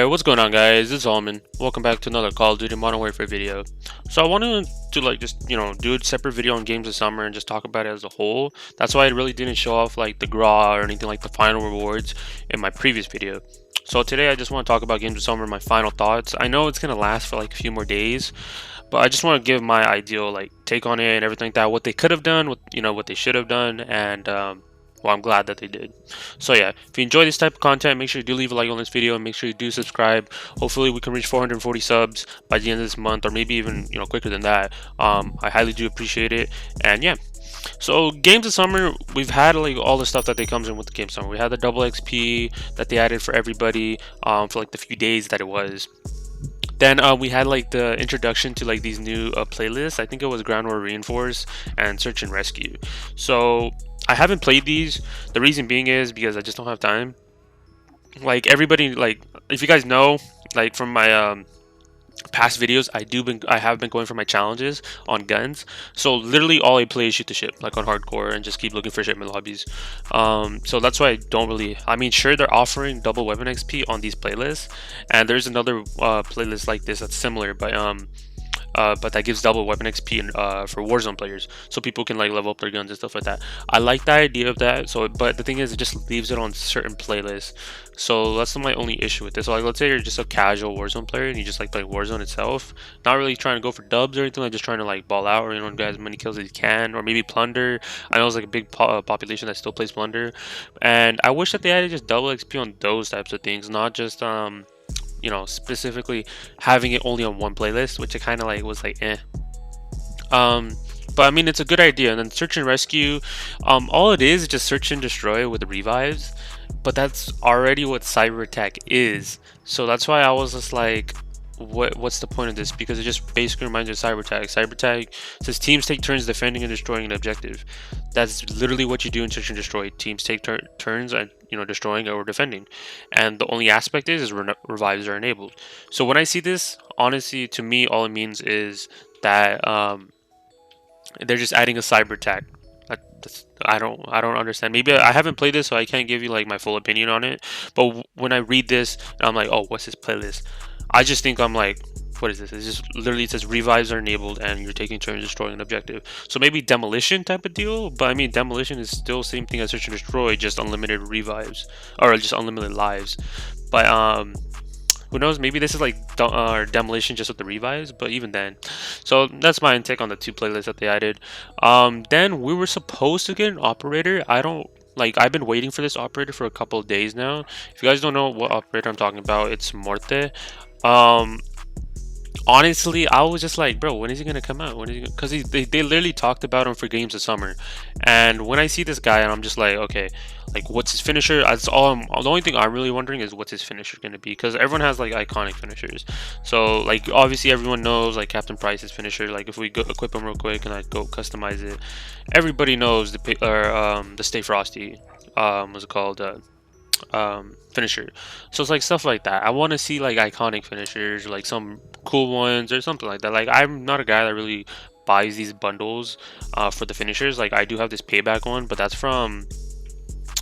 Alright, what's going on, guys? It's Almond. Welcome back to another Call of Duty Modern Warfare video. So I wanted to just do a separate video on Games of Summer and just talk about it as a whole. That's why I really didn't show off like the GRA or anything like the final rewards in my previous video. So today I just want to talk about Games of Summer, my final thoughts. I know it's gonna last for like a few more days, but I just want to give my ideal take on it and everything like that. What they could have done, what they should have done, and well, I'm glad that they did. So yeah, if you enjoy this type of content, make sure you do leave a like on this video and make sure you do subscribe. Hopefully we can reach 440 subs by the end of this month, or maybe even quicker than that. I highly do appreciate it. And yeah, so Games of Summer, we've had like all the stuff that they comes in with the Games of Summer. We had the double XP that they added for everybody for like the few days that it was. Then we had like the introduction to like these new playlists. I think it was Ground War Reinforce and Search and Rescue. So I haven't played these. The reason being is because I just don't have time. Like everybody, if you guys know, like from my past videos, I have been going for my challenges on guns. So literally all I play is shoot the ship, like on hardcore, and just keep looking for shipment lobbies. So that's why I don't really. I mean, sure, they're offering double weapon XP on these playlists, and there's another playlist like this that's similar, but that gives double weapon XP for Warzone players, so people can like level up their guns and stuff like that. I like the idea of that. So, but the thing is, it just leaves it on certain playlists. So that's my only issue with this. So, like, let's say you're just a casual Warzone player and you just like play Warzone itself, not really trying to go for dubs or anything, like just trying to like ball out or get as many kills as you can, or maybe plunder. I know it's like a big population that still plays plunder, and I wish that they added just double XP on those types of things, not just specifically having it only on one playlist, which it kind of like was like but I mean, it's a good idea. And then Search and Rescue, all it is just search and destroy with the revives, but that's already what cyber attack is. So that's why I was just like, what's the point of this? Because it just basically reminds you of cyber attack. Cyber attack says teams take turns defending and destroying an objective. That's literally what you do in Search and Destroy. Teams take turns at destroying or defending, and the only aspect is revives are enabled. So when I see this, honestly, to me, all it means is that they're just adding a cyber attack. I don't understand. Maybe I haven't played this, so I can't give you like my full opinion on it. But when I read this, I'm like, oh, what's this playlist? I just think I'm like, what is this? It's just literally, it says revives are enabled and you're taking turns destroying an objective. So maybe demolition type of deal, but I mean, demolition is still same thing as search and destroy, just unlimited revives or just unlimited lives. But who knows? Maybe this is like demolition just with the revives, but even then. So that's my intake on the two playlists that they added. Then we were supposed to get an operator. I've been waiting for this operator for a couple of days now. If you guys don't know what operator I'm talking about, it's Morte. Honestly, I was just like, bro, when is he gonna come out? Because they literally talked about him for Games of Summer, and when I see this guy, and I'm just like, okay, like what's his finisher? That's all. The only thing I'm really wondering is what's his finisher gonna be, because everyone has like iconic finishers. So like obviously everyone knows like Captain Price's finisher. Like if we go equip him real quick and I go customize it, everybody knows the Stay Frosty. What's it called? Finisher. So it's like stuff like that. I want to see like iconic finishers, like some cool ones or something like that. Like I'm not a guy that really buys these bundles for the finishers. Like I do have this payback one, but that's from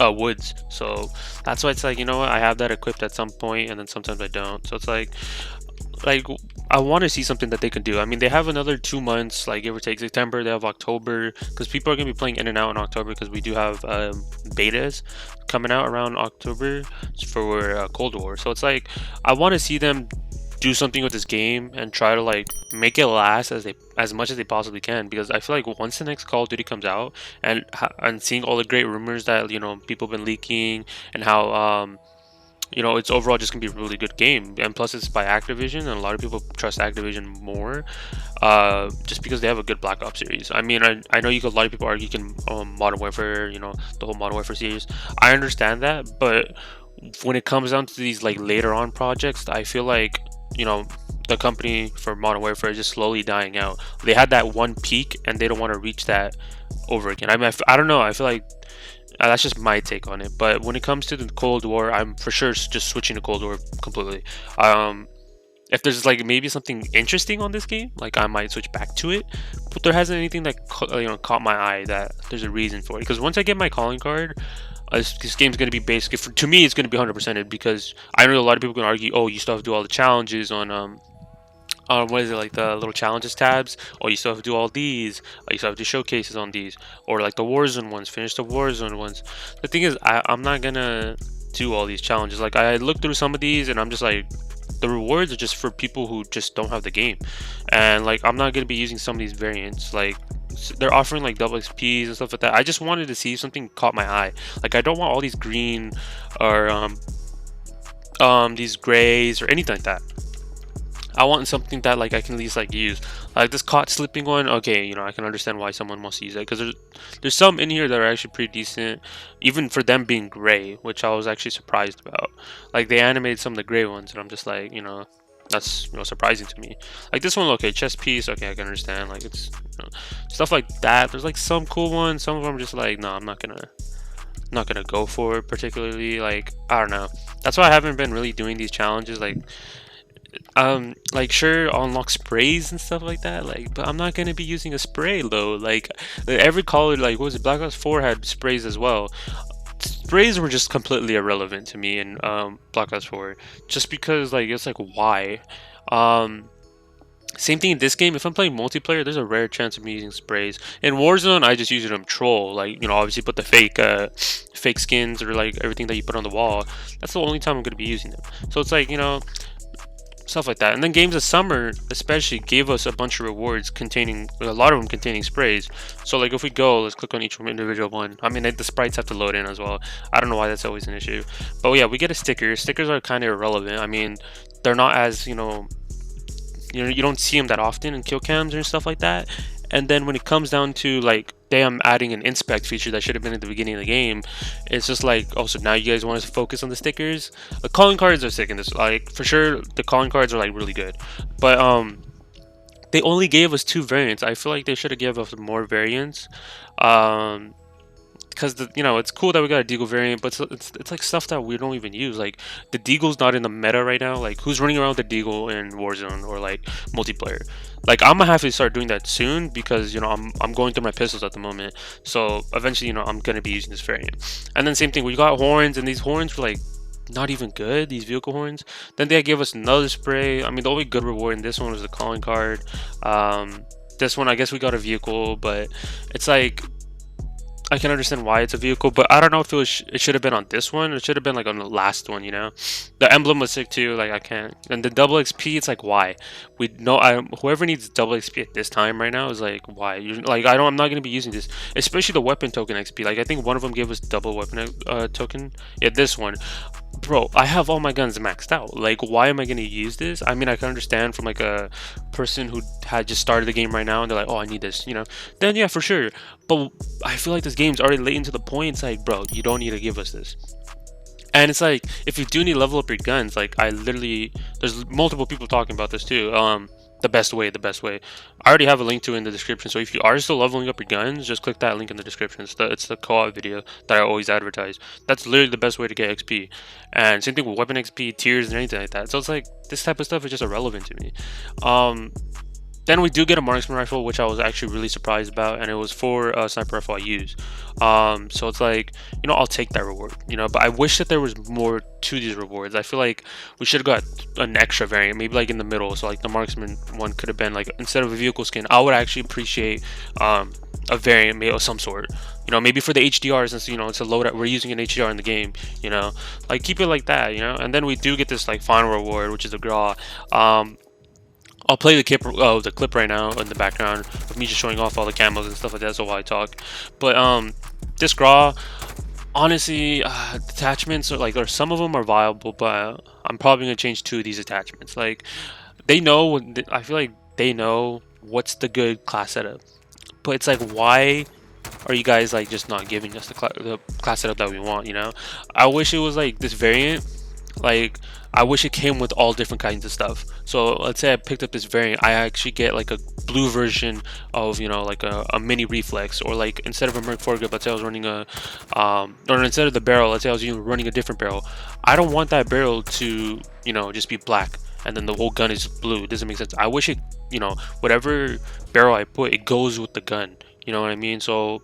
Woods. So that's why it's like, what, I have that equipped at some point and then sometimes I don't. So it's like I want to see something that they can do. I mean, they have another 2 months, like give or take September. They have October, because people are gonna be playing in and out in October, because we do have betas coming out around October for Cold War. So it's like I want to see them do something with this game and try to like make it last as much as they possibly can, because I feel like once the next Call of Duty comes out and seeing all the great rumors that people have been leaking, and how it's overall just gonna be a really good game, and plus it's by Activision, and a lot of people trust Activision more, just because they have a good Black Ops series. I mean, I know a lot of people argue Modern Warfare, the whole Modern Warfare series. I understand that, but when it comes down to these like later on projects, I feel like the company for Modern Warfare is just slowly dying out. They had that one peak, and they don't want to reach that over again. I mean, I don't know. I feel like that's just my take on it. But when it comes to the Cold War, I'm for sure just switching to Cold War completely. if there's like maybe something interesting on this game, like I might switch back to it. But there hasn't anything that caught my eye that there's a reason for it. Because once I get my calling card, this game's gonna be basically to me it's gonna be 100%ed, because I know a lot of people can argue, oh, you still have to do all the challenges on what is it, like the little challenges tabs, or you still have to do all these, or you still have to do showcases on these, or like the Warzone ones, finish the Warzone ones. The thing is, I'm not gonna do all these challenges. Like I looked through some of these and I'm just like, the rewards are just for people who just don't have the game, and like I'm not gonna be using some of these variants. Like they're offering like double XPs and stuff like that. I just wanted to see if something caught my eye. Like I don't want all these green or these grays or anything like that. I want something that like I can at least like use. Like this caught slipping one, okay, you know, I can understand why someone wants to use it, because there's some in here that are actually pretty decent, even for them being gray, which I was actually surprised about. Like they animated some of the gray ones, and I'm just like, you know, that's, you know, surprising to me. Like this one, okay, chest piece, okay, I can understand. Like it's, you know, stuff like that. There's like some cool ones. Some of them are just like, no, I'm not gonna go for it particularly. Like I don't know. That's why I haven't been really doing these challenges. Like sure, unlock sprays and stuff like that, like, but I'm not gonna be using a spray though. Like every color, like what was it, Black Ops 4 had sprays as well. Sprays were just completely irrelevant to me in Black Ops 4, just because like it's like why. Same thing in this game. If I'm playing multiplayer, there's a rare chance of me using sprays. In Warzone, I just use it on troll. Like, you know, obviously put the fake skins or like everything that you put on the wall. That's the only time I'm gonna be using them. So it's like, you know, stuff like that. And then games of summer especially gave us a bunch of rewards containing, a lot of them containing sprays. So like if we go, let's click on each individual one. I mean, the sprites have to load in as well. I don't know why that's always an issue, but yeah, we get a sticker. Stickers are kind of irrelevant. I mean, they're not as, you know, you don't see them that often in kill cams and stuff like that. And then when it comes down to like, damn, adding an inspect feature that should have been at the beginning of the game, it's just like, oh, so now you guys want us to focus on the stickers. The calling cards are sick in this, like for sure the calling cards are like really good, but they only gave us 2 variants. I feel like they should have given us more variants, because you know, it's cool that we got a Deagle variant, but it's like stuff that we don't even use. Like the Deagle's not in the meta right now. Like who's running around with the Deagle in Warzone or like multiplayer? Like I'm gonna have to start doing that soon, because you know I'm going through my pistols at the moment. So eventually, you know, I'm gonna be using this variant. And then same thing, we got horns, and these horns were like not even good, these vehicle horns. Then they gave us another spray. I mean, the only good reward in this one was the calling card. This one, I guess we got a vehicle, but it's like, I can understand why it's a vehicle, but I don't know if it should have been on this one. It should have been like on the last one, you know. The emblem was sick too. Like I can't. And the double XP, it's like why? We know whoever needs double XP at this time right now is like why? Like I'm not gonna be using this, especially the weapon token XP. Like I think one of them gave us double weapon token. Yeah, this one. Bro, I have all my guns maxed out. Like, why am I going to use this? I mean, I can understand from like a person who had just started the game right now and they're like, oh, I need this, you know. Then yeah, for sure. But I feel like this game's already late into the point. It's like, bro, you don't need to give us this. And it's like, if you do need to level up your guns, like there's multiple people talking about this too. The best way. I already have a link to it in the description. So if you are still leveling up your guns, just click that link in the description. It's the co-op video that I always advertise. That's literally the best way to get XP. And same thing with weapon XP, tiers, and anything like that. So it's like, this type of stuff is just irrelevant to me. Then we do get a marksman rifle, which I was actually really surprised about, and it was for a sniper rifle I use. So it's like, you know, I'll take that reward, you know, but I wish that there was more to these rewards. I feel like we should have got an extra variant, maybe like in the middle. So like the marksman one could have been like, instead of a vehicle skin, I would actually appreciate a variant made of some sort, you know, maybe for the HDR, since, you know, it's a loadout, we're using an HDR in the game, you know, like keep it like that, you know. And then we do get this like final reward, which is a GRA. I'll play the clip right now in the background of me just showing off all the camos and stuff like that, so while I talk. But this GRA, honestly, attachments are like, or some of them are viable, but I'm probably gonna change 2 of these attachments. Like they know, I feel like they know what's the good class setup, but it's like, why are you guys like just not giving us the class setup that we want, you know? I wish it was like this variant. Like I wish it came with all different kinds of stuff. So let's say I picked up this variant, I actually get like a blue version of, you know, like a mini reflex, or like instead of a Merc foregrip, let's say I was running a or instead of the barrel, let's say I was running a different barrel. I don't want that barrel to, you know, just be black. and then the whole gun is blue. It doesn't make sense. I wish it, whatever barrel I put, it goes with the gun. You know what I mean? So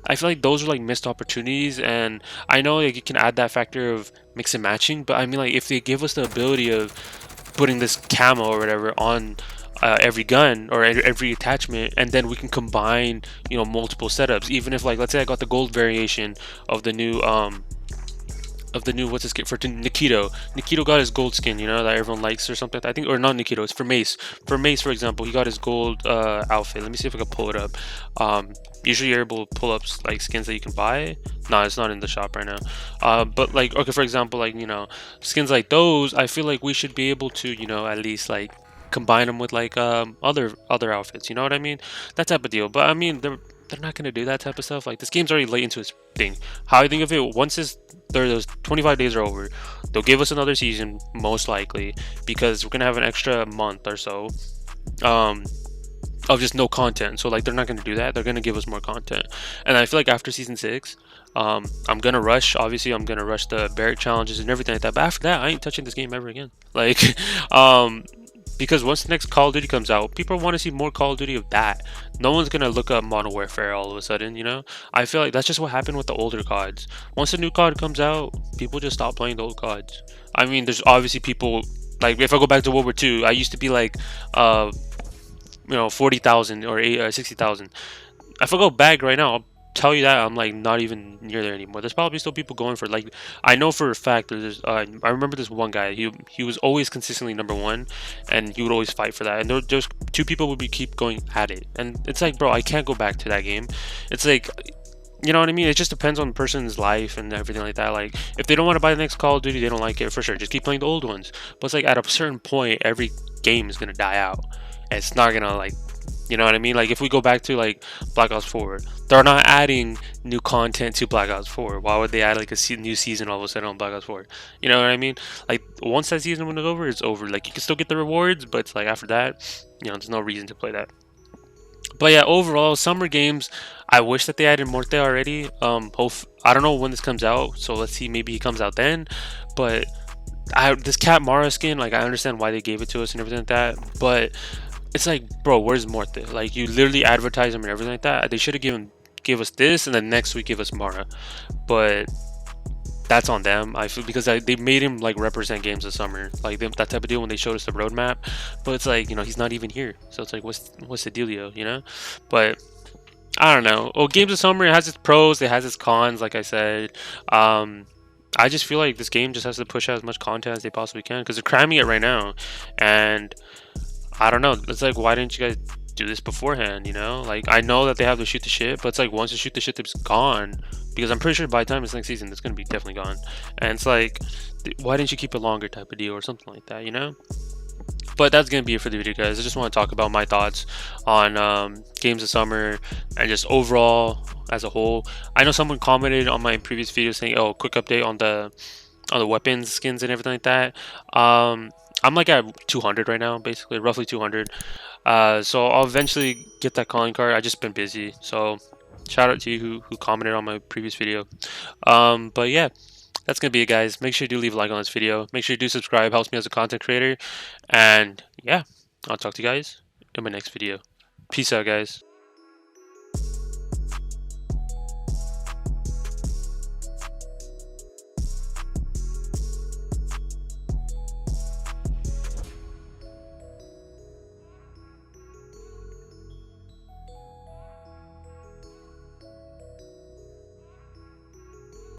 I feel like those are like missed opportunities, and I know like you can add that factor of mix and matching, but I mean like if they give us the ability of putting this camo or whatever on every gun or every attachment, and then we can combine multiple setups. Even if like let's say I got the gold variation of the new what's his skin for Nikito. Nikito got his gold skin, that everyone likes or something. I think, or not Nikito. It's for Mace. For Mace, for example, he got his gold outfit. Let me see if I can pull it up. Usually you're able to pull up like skins that you can buy. No, it's not in the shop right now. But like, okay, for example, like skins like those, I feel like we should be able to at least like combine them with like other outfits. You know what I mean? That type of deal. But I mean they're not gonna do that type of stuff. Like this game's already late into its thing. How I think of it, once those 25 days are over, they'll give us another season most likely, because we're gonna have an extra month or so um, of just no content. So like they're not gonna do that. They're gonna give us more content, and I feel like after season 6, I'm gonna rush. Obviously, I'm gonna rush the Barrack challenges and everything like that. But after that, I ain't touching this game ever again. Like, because once the next Call of Duty comes out, people want to see more Call of Duty of that. No one's gonna look up Modern Warfare all of a sudden. I feel like that's just what happened with the older CODs. Once a new COD comes out, people just stop playing the old CODs. I mean, there's obviously people like, if I go back to World War II, I used to be like, 40,000 or 60,000. If I go back right now, I'll tell you that I'm like not even near there anymore. There's probably still people going for like, I know for a fact that there's I remember this one guy. He was always consistently #1, and he would always fight for that. And there's two people would be keep going at it, and it's like, bro, I can't go back to that game. It's like, you know what I mean? It just depends on the person's life and everything like that. Like, if they don't want to buy the next Call of Duty, they don't like it, for sure, just keep playing the old ones. But it's like at a certain point, every game is gonna die out, and it's not gonna like, you know what I mean? Like if we go back to like Black Ops 4, they're not adding new content to Black Ops 4. Why would they add like a new season all of a sudden on Black Ops 4? You know what I mean? Like once that season is over, it's over. Like you can still get the rewards, but it's like after that, there's no reason to play that. But yeah, overall, summer games, I wish that they added Morte already. I don't know when this comes out, so let's see. Maybe he comes out then. But this Cat Mara skin, like I understand why they gave it to us and everything like that, but it's like, bro, where's Morte? Like you literally advertise them and everything like that. They should have give us this, and then next week give us Mara. But that's on them. I feel, because they made him like represent games this summer, like that type of deal when they showed us the roadmap. But it's like, he's not even here, so it's like, what's the dealio? But I don't know. Well, games of summer, it has its pros, it has its cons. Like I said, I just feel like this game just has to push out as much content as they possibly can, because they're cramming it right now, and I don't know. It's like, why didn't you guys do this beforehand? Like I know that they have to shoot the shit, but it's like once you shoot the shit, it's gone. Because I'm pretty sure by the time it's next season, it's gonna be definitely gone. And it's like, why didn't you keep it longer type of deal or something like that? But that's gonna be it for the video, guys. I just want to talk about my thoughts on games of summer and just overall as a whole. I know someone commented on my previous video saying, "Oh, quick update on the weapons skins and everything like that." I'm like at 200 right now, basically, roughly 200. So I'll eventually get that calling card. I just been busy, so shout out to you who commented on my previous video. But yeah, that's gonna be it, guys. Make sure you do leave a like on this video. Make sure you do subscribe. Helps me as a content creator. And yeah, I'll talk to you guys in my next video. Peace out, guys.